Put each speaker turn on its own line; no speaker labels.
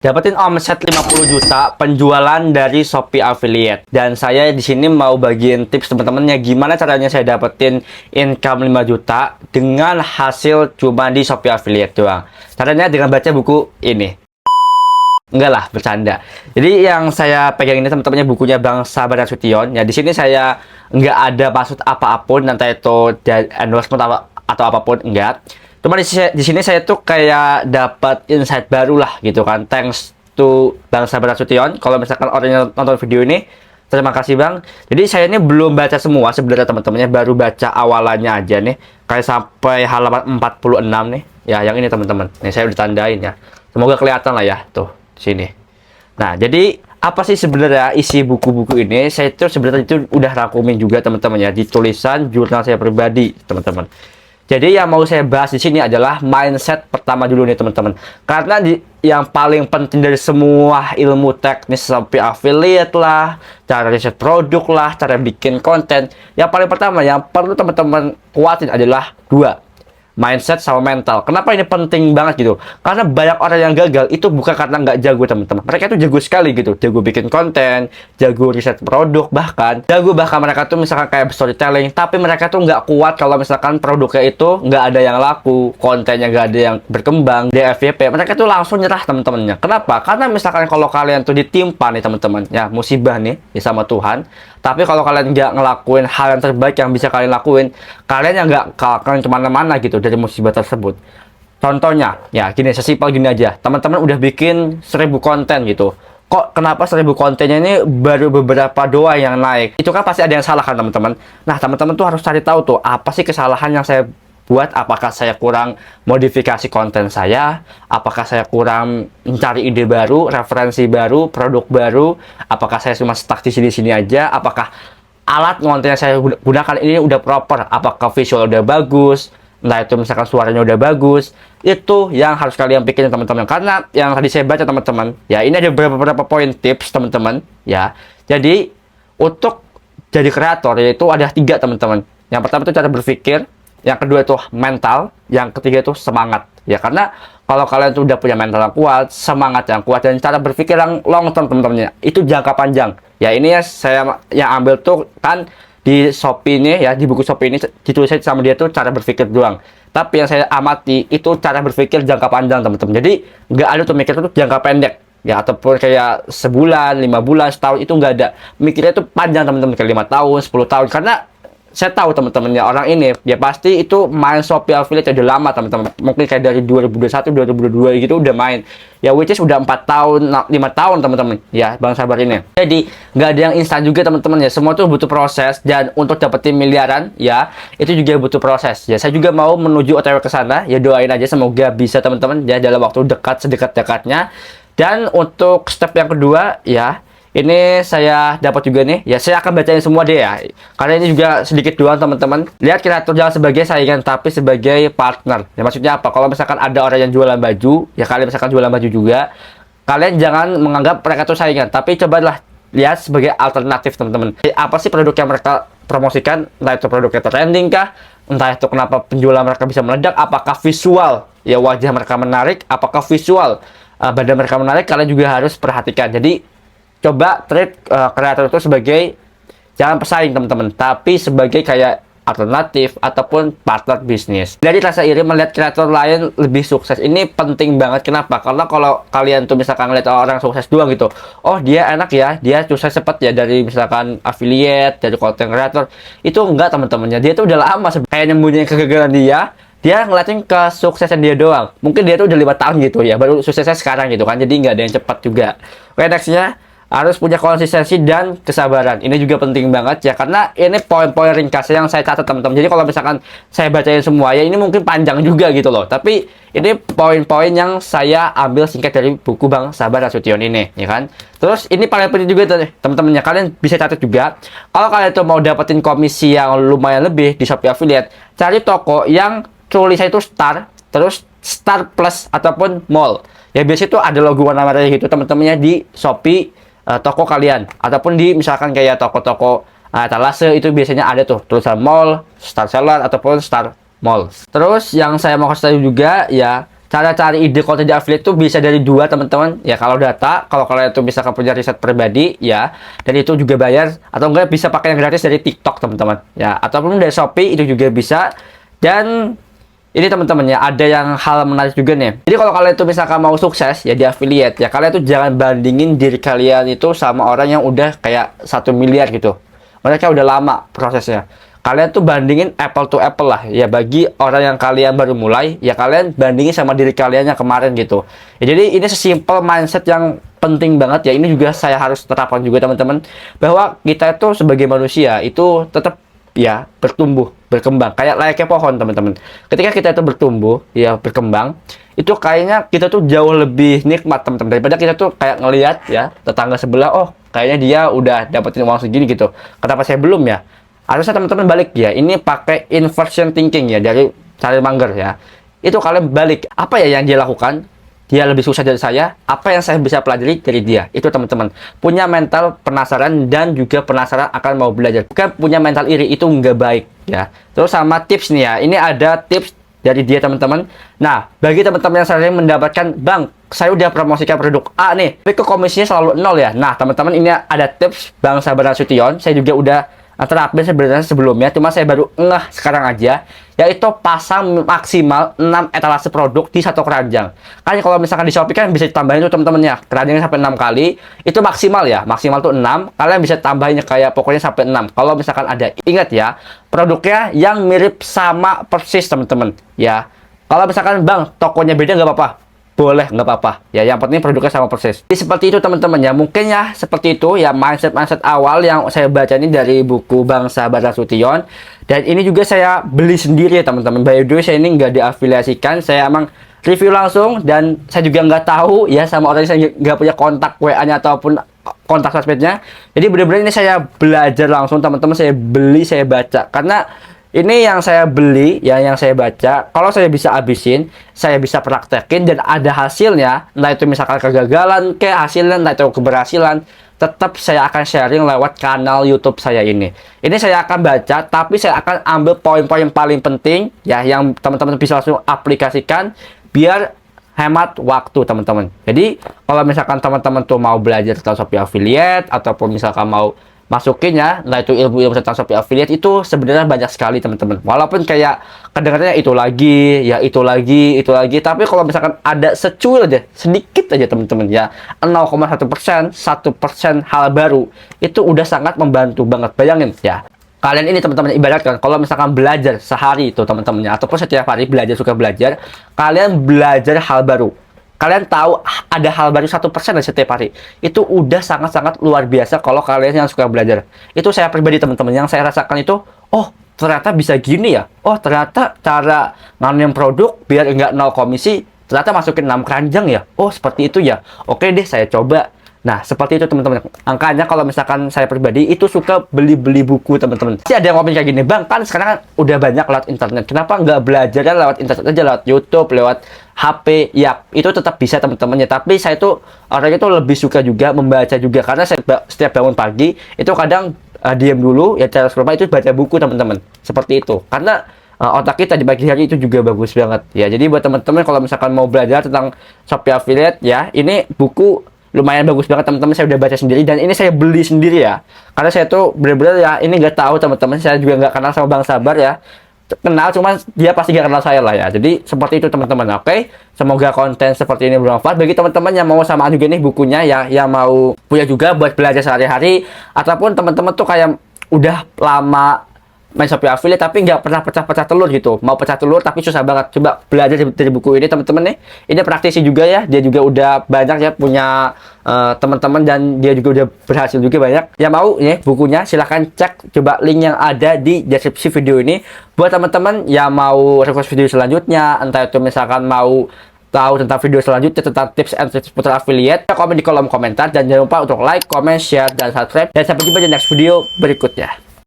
Dapetin omset 50 juta penjualan dari Shopee Affiliate. Dan saya di sini mau bagiin tips teman-teman ya, gimana caranya saya dapetin income 5 juta dengan hasil cuma di Shopee Affiliate doang. Caranya dengan baca buku ini. Enggak lah, bercanda. Jadi yang saya pegang ini teman-temannya bukunya Bang Sabar Nasution. Ya di sini saya nggak ada maksud apa-apun, entah itu endorsement atau apapun, enggak. Cuma di sini saya tuh kayak dapat insight baru lah gitu kan. Thanks to Bang Sabar Nasution. Kalau misalkan orang yang nonton video ini, terima kasih Bang. Jadi saya ini belum baca semua sebenarnya teman-temannya, baru baca awalannya aja nih. Kayak sampai halaman 46 nih. Ya, yang ini teman-teman. Nih saya udah tandain ya. Semoga kelihatan lah ya tuh sini. Nah, jadi apa sih sebenarnya isi buku-buku ini? Saya tuh sebenarnya itu udah rangkumin juga teman-teman ya di tulisan jurnal saya pribadi, teman-teman. Jadi yang mau saya bahas di sini adalah mindset pertama dulu nih teman-teman. Karena yang paling penting dari semua ilmu teknis Shopee Affiliate lah, cara riset produk lah, cara bikin konten, yang paling pertama yang perlu teman-teman kuatin adalah dua, mindset sama mental. Kenapa ini penting banget gitu? Karena banyak orang yang gagal itu bukan karena nggak jago teman-teman. Mereka itu jago sekali gitu, jago bikin konten, jago riset produk, bahkan mereka tuh misalkan kayak storytelling, tapi mereka tuh nggak kuat kalau misalkan produknya itu nggak ada yang laku, kontennya nggak ada yang berkembang, DFYP, mereka tuh langsung nyerah teman-temannya. Kenapa? Karena misalkan kalau kalian tuh ditimpa nih teman-teman, ya musibah nih ya sama Tuhan. Tapi kalau kalian nggak ngelakuin hal yang terbaik yang bisa kalian lakuin, kalian yang nggak akan kemana-mana gitu dari musibah tersebut. Contohnya, ya gini, sesimpel gini aja. Teman-teman udah bikin 1000 konten gitu. Kok kenapa 1000 kontennya ini baru beberapa doang yang naik? Itu kan pasti ada yang salah kan teman-teman. Nah, teman-teman tuh harus cari tahu tuh apa sih kesalahan yang saya buat. Apakah saya kurang modifikasi konten saya, apakah saya kurang mencari ide baru, referensi baru, produk baru, apakah saya cuma stuck di sini-sini aja, apakah alat konten yang saya gunakan ini udah proper, apakah visual udah bagus, entah itu misalkan suaranya udah bagus. Itu yang harus kalian pikirin teman-teman. Karena yang tadi saya baca teman-teman, ya ini ada beberapa poin tips teman-teman ya. Jadi untuk jadi kreator yaitu ada 3 teman-teman. Yang pertama itu cara berpikir, yang kedua itu mental, yang ketiga itu semangat. Ya karena kalau kalian tuh udah punya mental yang kuat, semangat yang kuat, dan cara berpikir yang long term teman-temannya, itu jangka panjang. Ya ini ya saya yang ambil tuh kan di Shopee ini ya, di buku Shopee ini ditulisnya sama dia tuh cara berpikir doang. Tapi yang saya amati itu cara berpikir jangka panjang teman-teman. Jadi nggak ada tuh mikir tuh jangka pendek. Ya ataupun kayak sebulan, 5 bulan, setahun, itu nggak ada. Mikirnya tuh panjang teman-teman, kayak 5 tahun, 10 tahun. Karena saya tahu teman-temannya orang ini ya pasti itu main Shopee Affiliate udah lama teman-teman, mungkin kayak dari 2021 2022 gitu udah main ya, which is udah 4 tahun 5 tahun teman-teman ya Bang Sabar ini. Jadi nggak ada yang instan juga teman-teman ya, semua tuh butuh proses, dan untuk dapetin miliaran ya itu juga butuh proses ya. Saya juga mau menuju OTW ke sana ya, doain aja semoga bisa teman-teman ya dalam waktu dekat, sedekat-dekatnya. Dan untuk step yang kedua ya, ini saya dapat juga nih ya, saya akan bacain semua deh ya, karena ini juga sedikit doang teman-teman. Lihat kreator jangan sebagai saingan tapi sebagai partner ya. Maksudnya apa? Kalau misalkan ada orang yang jualan baju ya, kalian misalkan jualan baju juga, kalian jangan menganggap mereka tuh saingan, tapi cobalah lihat sebagai alternatif teman-teman. Apa sih produk yang mereka promosikan, entah itu produknya trending kah, entah itu kenapa penjualan mereka bisa meledak, apakah visual ya wajah mereka menarik, apakah visual badan mereka menarik, kalian juga harus perhatikan. Jadi coba treat kreator itu sebagai jangan pesaing teman-teman, tapi sebagai kayak alternatif ataupun partner bisnis. Dari rasa iri melihat kreator lain lebih sukses ini penting banget. Kenapa? Karena kalau kalian tuh misalkan ngeliat orang sukses doang gitu, oh dia enak ya, dia sukses cepet ya dari misalkan affiliate, dari content creator, itu enggak teman-temannya. Dia tuh udah lama kayak nyembunyiin kegagalan dia ngeliatin kesuksesan dia doang. Mungkin dia tuh udah 5 tahun gitu ya, baru suksesnya sekarang gitu kan. Jadi nggak ada yang cepat juga. Oke, nextnya harus punya konsistensi dan kesabaran. Ini juga penting banget ya, karena ini poin-poin ringkas yang saya catat teman-teman. Jadi kalau misalkan saya bacain semua ya ini mungkin panjang juga gitu loh. Tapi ini poin-poin yang saya ambil singkat dari buku Bang Sabar Nasution ini, ya kan. Terus ini paling penting juga teman-teman ya, kalian bisa catat juga. Kalau kalian tuh mau dapetin komisi yang lumayan lebih di Shopee Affiliate, cari toko yang tulisannya itu star, terus star plus ataupun mall. Ya biasanya itu ada logo warna merah gitu teman-temannya di Shopee toko kalian, ataupun di misalkan kayak toko-toko etalase itu biasanya ada tuh tulisan mall, star seller ataupun star mall. Terus yang saya mau kasih tahu juga ya, Cara cari ide konten di affiliate itu bisa dari dua teman-teman. Ya kalau data, kalau kalian itu misalkan punya riset pribadi ya, dan itu juga bayar, atau enggak bisa pakai yang gratis dari TikTok teman-teman. Ya, ataupun dari Shopee itu juga bisa. Dan ini teman-teman ya, ada yang hal menarik juga nih. Jadi kalau kalian itu misalkan mau sukses ya di affiliate ya, kalian tuh jangan bandingin diri kalian itu sama orang yang udah kayak 1 miliar gitu. Mereka udah lama prosesnya. Kalian tuh bandingin apple to apple lah ya, bagi orang yang kalian baru mulai ya, kalian bandingin sama diri kalian yang kemarin gitu ya. Jadi ini sesimpel mindset yang penting banget ya, ini juga saya harus terapkan juga teman-teman, bahwa kita itu sebagai manusia itu tetap ya bertumbuh, berkembang kayak layaknya pohon teman-teman. Ketika kita itu bertumbuh ya, berkembang, itu kayaknya kita tuh jauh lebih nikmat teman-teman, daripada kita tuh kayak ngelihat ya tetangga sebelah, oh kayaknya dia udah dapetin uang segini gitu, kenapa saya belum ya. Harusnya teman-teman balik ya, ini pakai inversion thinking ya dari Charlie Munger ya. Itu kalian balik, apa ya yang dia lakukan, dia lebih susah dari saya, apa yang saya bisa pelajari dari dia. Itu teman-teman, punya mental penasaran dan juga penasaran akan mau belajar, bukan punya mental iri, itu nggak baik ya. Terus sama tips nih ya, ini ada tips dari dia teman-teman. Nah, bagi teman-teman yang sering mendapatkan, bang saya udah promosikan produk A nih, tapi kok komisinya selalu 0 ya. Nah teman-teman, ini ada tips Bang Sabar Nasution, saya juga udah terapin sebenarnya sebelumnya, cuma saya baru ngeh sekarang aja, yaitu pasang maksimal 6 etalase produk di satu keranjang. Kan kalau misalkan di Shopee kan bisa ditambahin tuh teman-teman ya, keranjangnya sampai 6 kali, itu maksimal ya, maksimal tuh 6, kalian bisa tambahinnya kayak pokoknya sampai 6 kalau misalkan ada. Ingat ya, produknya yang mirip sama persis teman-teman ya. Kalau misalkan bang tokonya beda nggak apa-apa, boleh, nggak apa-apa ya, yang penting produknya sama persis. Jadi seperti itu teman-teman ya, mungkin ya seperti itu ya mindset awal yang saya baca ini dari buku Bang Sabar Nasution. Dan ini juga saya beli sendiri ya teman-teman, by the way saya ini nggak diafiliasikan, saya emang review langsung, dan saya juga nggak tahu ya sama orang, saya nggak punya kontak WA-nya ataupun kontak sosmednya. Jadi benar-benar ini saya belajar langsung teman-teman, saya beli, saya baca, karena ini yang saya beli, ya yang saya baca, kalau saya bisa habisin, saya bisa praktekin, dan ada hasilnya, entah itu misalkan kegagalan, kayak hasilnya, entah itu keberhasilan, tetap saya akan sharing lewat kanal YouTube saya ini. Ini saya akan baca, tapi saya akan ambil poin-poin paling penting, ya, yang teman-teman bisa langsung aplikasikan, biar hemat waktu teman-teman. Jadi, kalau misalkan teman-teman tuh mau belajar tentang Shopee Affiliate, ataupun misalkan mau masukin ya, nah itu ilmu tentang Shopee Affiliate, itu sebenarnya banyak sekali teman-teman. Walaupun kayak kedengarannya itu lagi, ya itu lagi, tapi kalau misalkan ada secuil aja, sedikit aja teman-teman ya, 0,1%, 1% hal baru, itu udah sangat membantu banget. Bayangin ya, kalian ini teman-teman ibaratkan kalau misalkan belajar sehari itu teman-teman ya, ataupun setiap hari belajar, suka belajar, kalian belajar hal baru, kalian tahu ada hal baru 1% dari setiap hari, itu udah sangat-sangat luar biasa kalau kalian yang suka belajar. Itu saya pribadi teman-teman, yang saya rasakan itu, oh ternyata bisa gini ya, oh ternyata cara nganuin produk biar enggak 0 komisi, ternyata masukin 6 keranjang ya, oh seperti itu ya, oke deh saya coba. Nah, seperti itu teman-teman. Angkanya kalau misalkan saya pribadi itu suka beli-beli buku teman-teman. Pasti ada yang ngomong kayak gini, bang kan sekarang kan udah banyak lewat internet, kenapa nggak belajarnya lewat internet aja, lewat YouTube, lewat HP? Ya, itu tetap bisa teman-teman ya. Tapi saya tuh orangnya tuh lebih suka juga membaca juga, karena saya setiap bangun pagi itu kadang diam dulu ya, cara scroll itu baca buku teman-teman. Seperti itu. Karena otak kita di pagi hari itu juga bagus banget ya. Jadi buat teman-teman kalau misalkan mau belajar tentang Shopee Affiliate ya, ini buku lumayan bagus banget teman-teman, saya udah baca sendiri, dan ini saya beli sendiri ya, karena saya tuh bener-bener ya, ini nggak tahu teman-teman, saya juga nggak kenal sama Bang Sabar ya, kenal cuman dia pasti nggak kenal saya lah ya. Jadi seperti itu teman-teman. Oke, semoga konten seperti ini bermanfaat bagi teman-teman yang mau samaan juga nih bukunya ya, yang mau punya juga buat belajar sehari-hari, ataupun teman-teman tuh kayak udah lama main Shopee Affiliate tapi nggak pernah pecah-pecah telur gitu, mau pecah telur tapi susah banget, coba belajar dari buku ini teman-teman nih. Ini praktisi juga ya, dia juga udah banyak ya punya teman-teman, dan dia juga udah berhasil juga banyak. Yang mau ya bukunya silahkan cek, coba link yang ada di deskripsi video ini. Buat teman-teman yang mau request video selanjutnya, entah itu misalkan mau tahu tentang video selanjutnya tentang tips and tricks putar affiliate, komen di kolom komentar, dan jangan lupa untuk like, comment, share, dan subscribe, dan sampai jumpa di next video berikutnya.